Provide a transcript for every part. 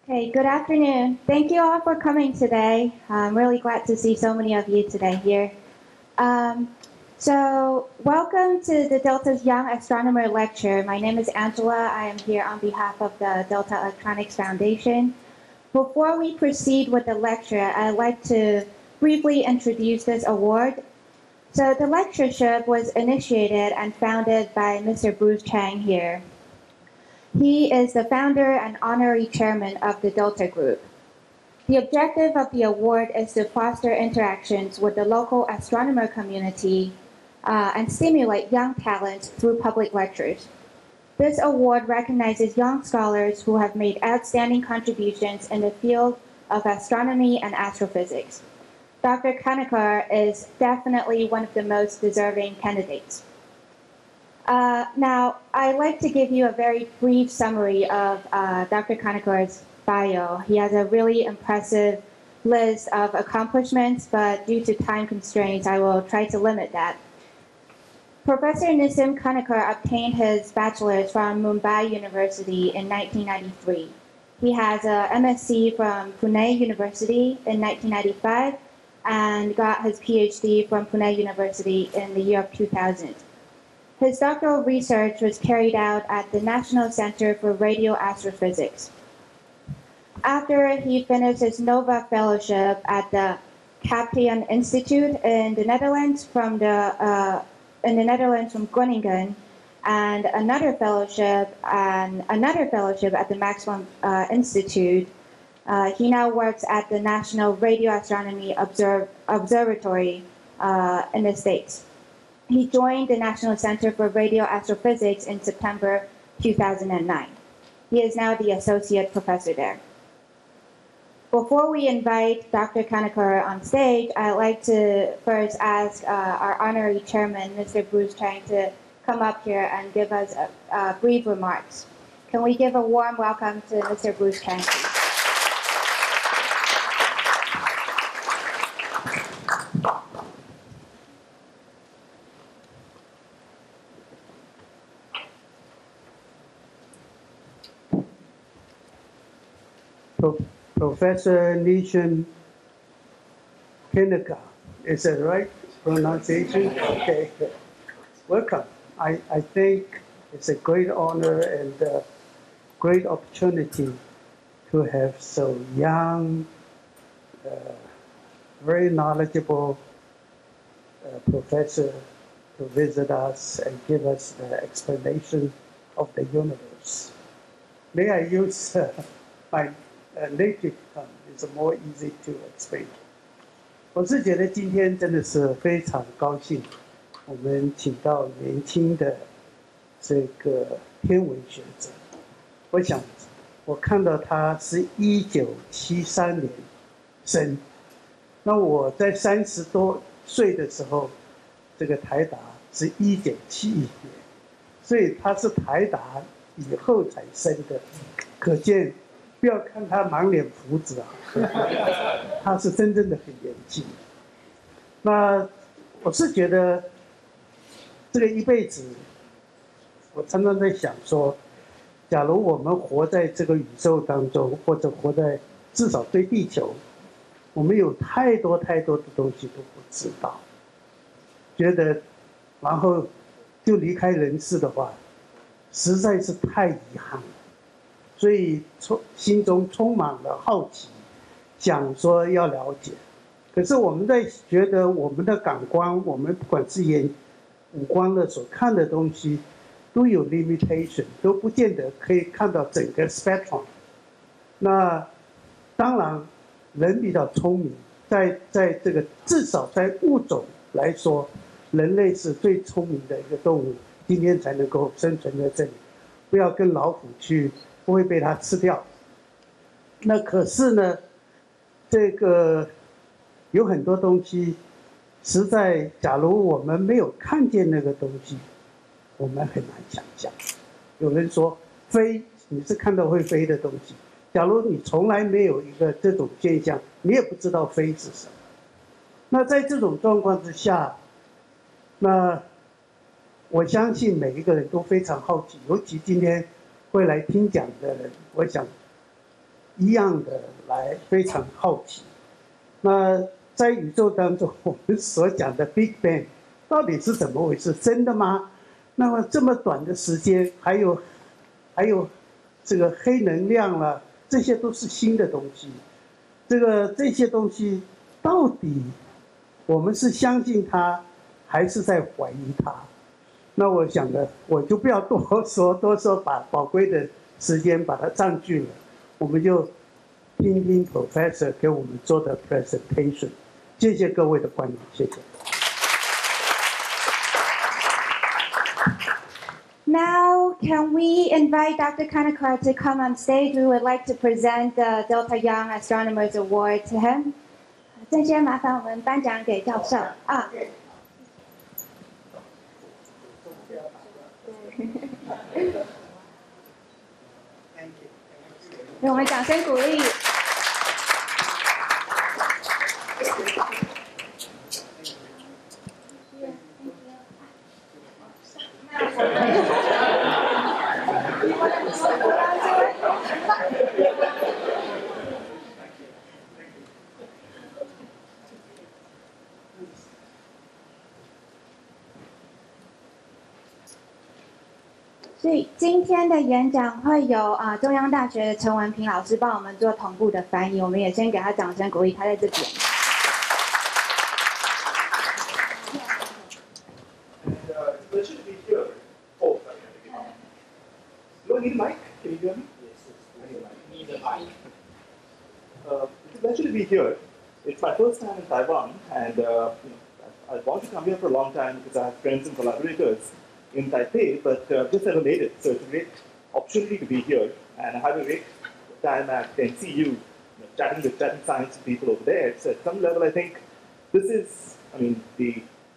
Hey, good afternoon. Thank you all for coming today. I'm really glad to see so many of you today here. So welcome to the Delta's Young Astronomer Lecture. My name is Angela. I am here on behalf of the Delta Electronics Foundation. Before we proceed with the lecture, I'd like to briefly introduce this award. So the lectureship was initiated and founded by Mr. Bruce Chang here. He is the founder and honorary chairman of the Delta Group. The objective of the award is to foster interactions with the local astronomer community and stimulate young talent through public lectures. This award recognizes young scholars who have made outstanding contributions in the field of astronomy and astrophysics. Dr. Kanekar is definitely one of the most deserving candidates. Now, I'd like to give you a very brief summary of Dr. Kanekar's bio. He has a really impressive list of accomplishments, but due to time constraints, I will try to limit that. Professor Nissim Kanekar obtained his bachelor's from Mumbai University in 1993. He has a MSc from Pune University in 1995 and got his PhD from Pune University in the year of 2000. His doctoral research was carried out at the National Center for Radio Astrophysics. After he finished his NOVA fellowship at the Kaptein Institute in the Netherlands from Groningen, and another fellowship at the Maximum Institute, he now works at the National Radio Astronomy Observatory in the States. He joined the National Center for Radio Astrophysics in September 2009. He is now the associate professor there. Before we invite Dr. Kanekar on stage, I'd like to first ask our honorary chairman, Mr. Bruce Chang, to come up here and give us brief remarks. Can we give a warm welcome to Mr. Bruce Chang, please? Professor Nissim Kanekar, is that right pronunciation? Okay, welcome. I think it's a great honor and a great opportunity to have so young, very knowledgeable professor to visit us and give us the explanation of the universe. May I use my native tongue, is more easy to explain. 我是觉得今天真的是非常高兴，我们请到年轻的这个天文学者。我想，我看到他是1973年生，那我在30多岁的时候，这个台达是1971年，所以他是台达以后才生的，可见。不要看他满脸胡子啊，他是真正的很年轻。那我是觉得这个一辈子，我常常在想说，假如我们活在这个宇宙当中，或者活在至少对地球，我们有太多太多的东西都不知道，觉得然后就离开人世的话，实在是太遗憾了。所以心中充满了好奇，想说要了解。可是我们在觉得我们的感官，我们不管是五官的所看的东西，都有 limitation， 都不见得可以看到整个 spectrum。那当然，人比较聪明，在这个至少在物种来说，人类是最聪明的一个动物，今天才能够生存在这里，不要跟老虎去。不会被它吃掉。那可是呢，这个有很多东西，实在假如我们没有看见那个东西，我们很难想象。有人说飞，你是看到会飞的东西。假如你从来没有一个这种现象，你也不知道飞是什么。那在这种状况之下，那我相信每一个人都非常好奇，尤其今天。会来听讲的人，我想一样的来非常好奇。那在宇宙当中，我们所讲的 Big Bang 到底是怎么回事？真的吗？那么这么短的时间，还有这个黑能量了，这些都是新的东西。这些东西到底我们是相信它，还是在怀疑它？那我想呢，我就不要多说，把宝贵的时间把它占据了，我们就听听 Professor 给我们做的 presentation。谢谢各位的观众，谢谢。Now, can we invite Dr. Kanekar to come on stage? We would like to present the Delta Young Astronomers Award to him. 这些麻烦我们颁奖给教授啊。给我们掌声鼓励。所以今天的演讲会有中央大学的陈文平老师帮我们做同步的翻译，我们也先给他掌声鼓励，他在这边。Pleasure to be here. Oh, sorry. Do I need a mic? Can you hear me? Yes. I need a mic. It's a pleasure to be here. It's my first time in Taiwan, and I want to come here for a long time because I have friends and collaborators in Taipei, but just never made it. So it's a great opportunity to be here, and I had a great time at NCU, chatting science people over there. So at some level, I think this is,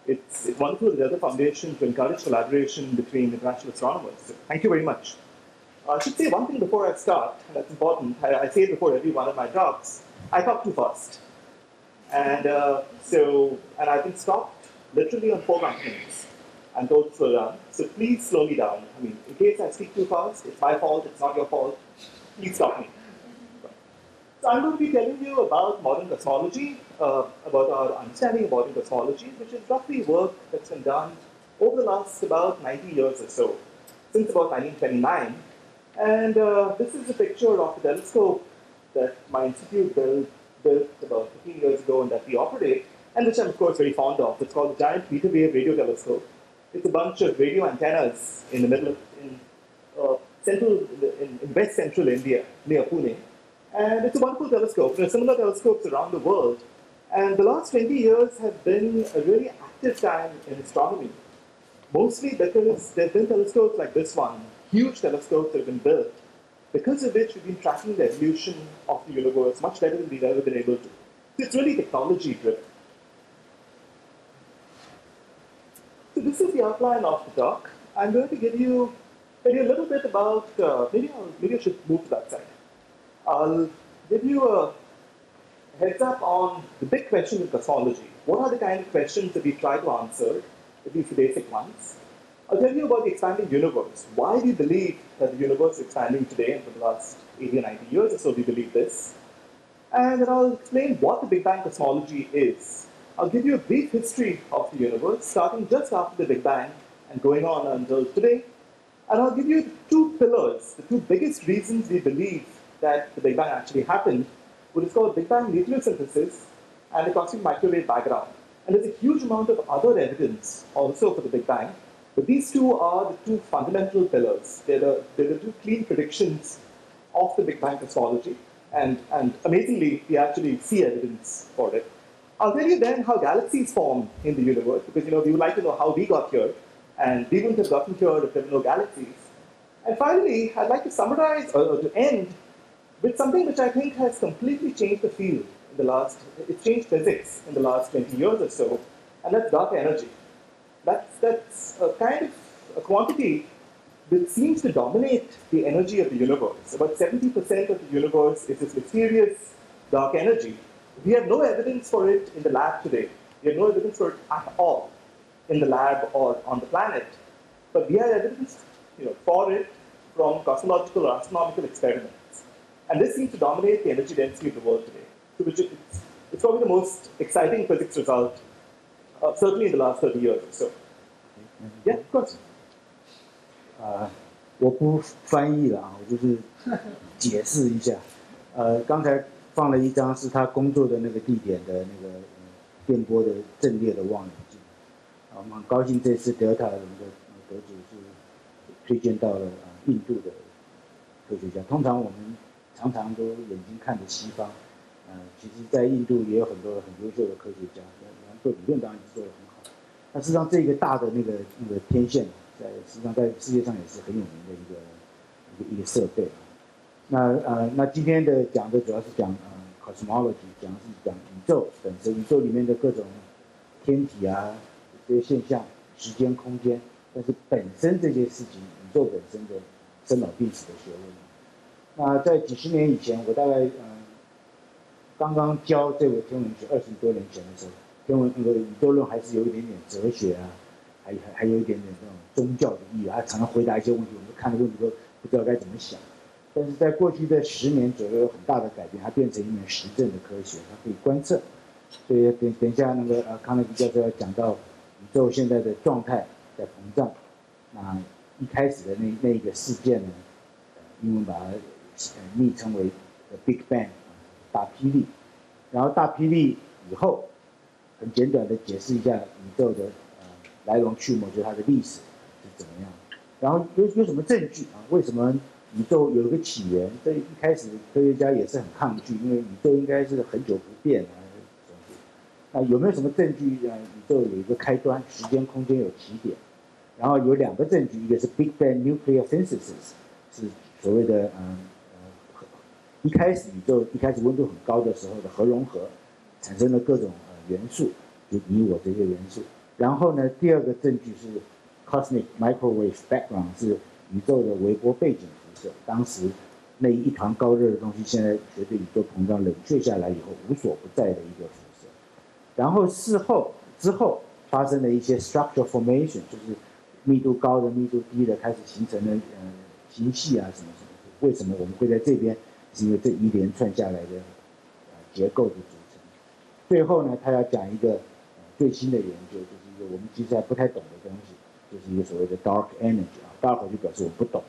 it's wonderful to have the foundation to encourage collaboration between international astronomers. So thank you very much. I should say one thing before I start, and that's important. I say it before every one of my talks. I talk too fast. And I've been stopped literally on 4 continents and told to slow down. So please slow me down. In case I speak too fast, it's my fault, it's not your fault. Please stop me. So I'm going to be telling you about modern cosmology, about our understanding of modern cosmology, which is roughly work that's been done over the last about 90 years or so, since about 1929. And this is a picture of a telescope that my institute built about 15 years ago and that we operate, and which I'm of course very fond of. It's called the Giant Beta Wave Radio Telescope. It's a bunch of radio antennas in the middle of, in west central India, near Pune. And it's a wonderful telescope. There are similar telescopes around the world. And the last 20 years have been a really active time in astronomy. Mostly because there have been telescopes like this one, huge telescopes that have been built, because of which we've been tracking the evolution of the universe much better than we've ever been able to. So it's really technology driven. So this is the outline of the talk. I'm going to give you maybe a little bit about, maybe I should move to that side. I'll give you a heads up on the big question in cosmology. What are the kind of questions that we try to answer, at least the basic ones? I'll tell you about the expanding universe. Why we believe that the universe is expanding today, and for the last 80 or 90 years or so we believe this. And then I'll explain what the Big Bang cosmology is. I'll give you a brief history of the universe, starting just after the Big Bang and going on until today. And I'll give you the 2 pillars, the 2 biggest reasons we believe that the Big Bang actually happened, what is called Big Bang nucleosynthesis and the cosmic microwave background. And there's a huge amount of other evidence also for the Big Bang, but these 2 are the 2 fundamental pillars. They're the 2 clean predictions of the Big Bang cosmology, and amazingly, we actually see evidence for it. I'll tell you then how galaxies form in the universe, because we would like to know how we got here, and we wouldn't have gotten here if there were no galaxies. And finally, I'd like to summarize, or to end, with something which I think has completely changed the field in the last, it's changed physics in the last 20 years or so, and that's dark energy. That's a kind of a quantity which seems to dominate the energy of the universe. About 70% of the universe is this mysterious dark energy. We have no evidence for it in the lab today. We have no evidence for it at all in the lab or on the planet. But we have evidence for it from cosmological or astronomical experiments. And this seems to dominate the energy density of the world today. So it's probably the most exciting physics result, certainly in the last 30 years or so. Yeah, of course. 我不翻译了啊，我就是解释一下。刚才放了一张是他工作的那个地点的那个电波的阵列的望远镜。我们很高兴这次 Delta 的得主是推荐到了印度的科学家。通常我们常常都眼睛看着西方，其实在印度也有很多很优秀的科学家，做理论当然是做得很好。那事实上这个大的那个天线，实际上在世界上也是很有名的一个设备。那今天的讲的主要是讲cosmology， 讲宇宙本身，宇宙里面的各种天体啊这些现象，时间空间，但是本身这些事情，宇宙本身的生老病死的学问。那在几十年以前，我大概刚刚教这个天文学20多年前的时候，宇宙论还是有一点点哲学啊，还有一点点这种宗教的意义啊，常常回答一些问题，我们看的问题都不知道该怎么想。但是在过去的10年左右有很大的改变，它变成一门实证的科学，它可以观测。所以等一下那个康奈基教授要讲到宇宙现在的状态在膨胀，那一开始的那一个事件呢，英文把它昵称为 Big Bang， 大霹雳。然后大霹雳以后，很简短的解释一下宇宙的来龙去脉，就是它的历史是怎么样。然后有什么证据啊？为什么宇宙有一个起源？这一开始科学家也是很抗拒，因为宇宙应该是很久不变啊。那有没有什么证据宇宙有一个开端，时间空间有起点？然后有2个证据，一个是 Big Bang Nuclear Synthesis， 是所谓的一开始宇宙一开始温度很高的时候的核融合，产生了各种元素，就你我这些元素。然后呢，第2个证据是 Cosmic Microwave Background， 是宇宙的微波背景辐射。当时那一团高热的东西，现在随着宇宙膨胀冷却下来以后，无所不在的一个辐射。然后之后发生了一些 structure formation， 就是密度高的、密度低的开始形成了星系啊什么什么。为什么我们会在这边？是因为这一连串下来的结构的组成。最后呢，他要讲一个最新的研究，就是一个我们其实还不太懂的东西，就是一个所谓的 dark energy 啊 ，dark 就表示我不懂，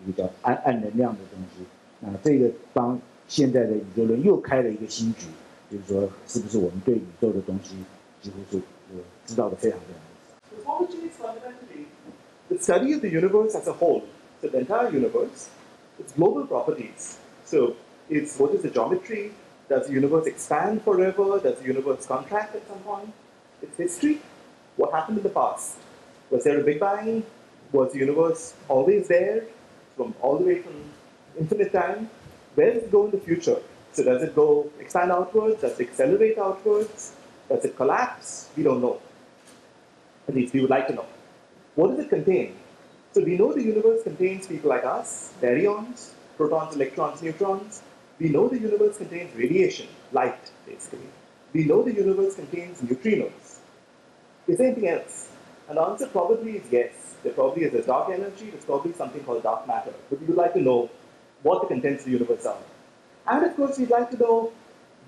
一个叫暗能量的东西。那这个帮现在的宇宙论又开了一个新局，就是说是不是我们对宇宙的东西几乎是知道的非常非常少。 Cosmology is fundamentally the study of the universe as a whole, so the entire universe, its global properties. So it's what is the geometry? Does the universe expand forever? Does the universe contract at some point? It's history. What happened in the past? Was there a Big Bang? Was the universe always there from all the way from infinite time? Where does it go in the future? So does it go expand outwards? Does it accelerate outwards? Does it collapse? We don't know. At least we would like to know. What does it contain? So we know the universe contains people like us, baryons, protons, electrons, neutrons. We know the universe contains radiation, light, basically. We know the universe contains neutrinos. Is there anything else? And the answer probably is yes. There probably is a dark energy. There's probably something called dark matter. But we would like to know what the contents of the universe are. And of course, we'd like to know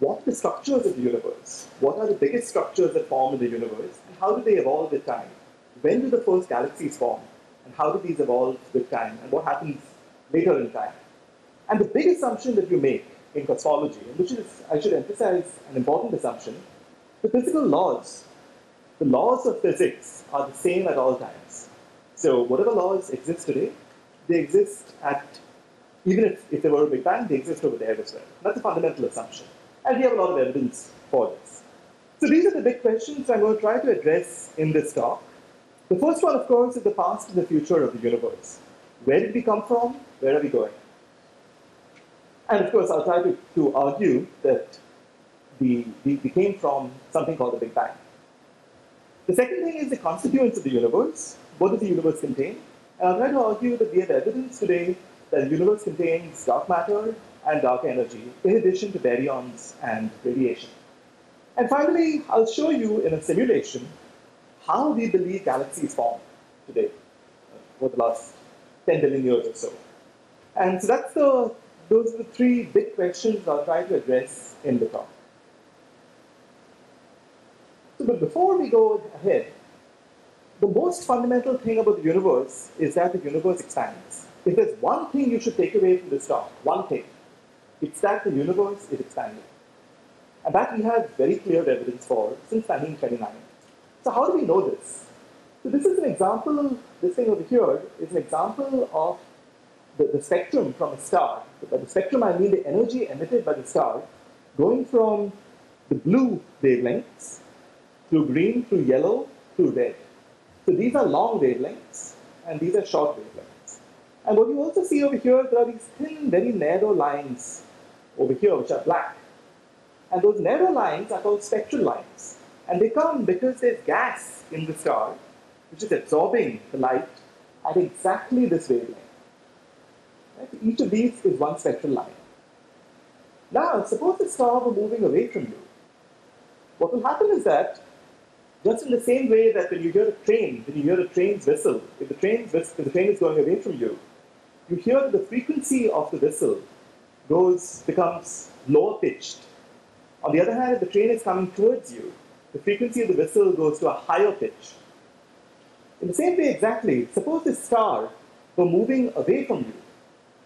what the structures of the universe. What are the biggest structures that form in the universe? And how do they evolve with time? When do the first galaxies form? And how do these evolve with time? And what happens later in time? And the big assumption that you make in cosmology, and which is, I should emphasize, an important assumption, the physical laws, the laws of physics are the same at all times. So whatever laws exist today, they exist at, even if there were a Big Bang, they exist over there as well. That's a fundamental assumption. And we have a lot of evidence for this. So these are the big questions I'm going to try to address in this talk. The first one, of course, is the past and the future of the universe. Where did we come from? Where are we going? And of course, I'll try to argue that we came from something called the Big Bang. The second thing is the constituents of the universe. What does the universe contain? And I'll try to argue that we have evidence today that the universe contains dark matter and dark energy, in addition to baryons and radiation. And finally, I'll show you in a simulation how we believe galaxies form today, over the last 10 billion years or so. And so that's those are the three big questions I'll try to address in the talk. So, but before we go ahead, the most fundamental thing about the universe is that the universe expands. If there's one thing you should take away from this talk, one thing, it's that the universe is expanding. And that we have very clear evidence for since 1929. So how do we know this? So this is an example, this thing over here is an example of the spectrum from a star. By the spectrum, I mean the energy emitted by the star going from the blue wavelengths through green, through yellow, through red. So these are long wavelengths, and these are short wavelengths. And what you also see over here, there are these thin, very narrow lines over here, which are black. And those narrow lines are called spectral lines. And they come because there's gas in the star, which is absorbing the light at exactly this wavelength. Right? Each of these is one spectral line. Now, suppose the star were moving away from you. What will happen is that, just in the same way that when you hear a train, when you hear a train's whistle, if the train is going away from you, you hear that the frequency of the whistle becomes lower pitched. On the other hand, if the train is coming towards you, the frequency of the whistle goes to a higher pitch. In the same way exactly, suppose this star were moving away from you.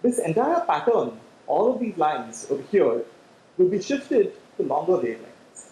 This entire pattern, all of these lines over here, will be shifted to longer wavelengths.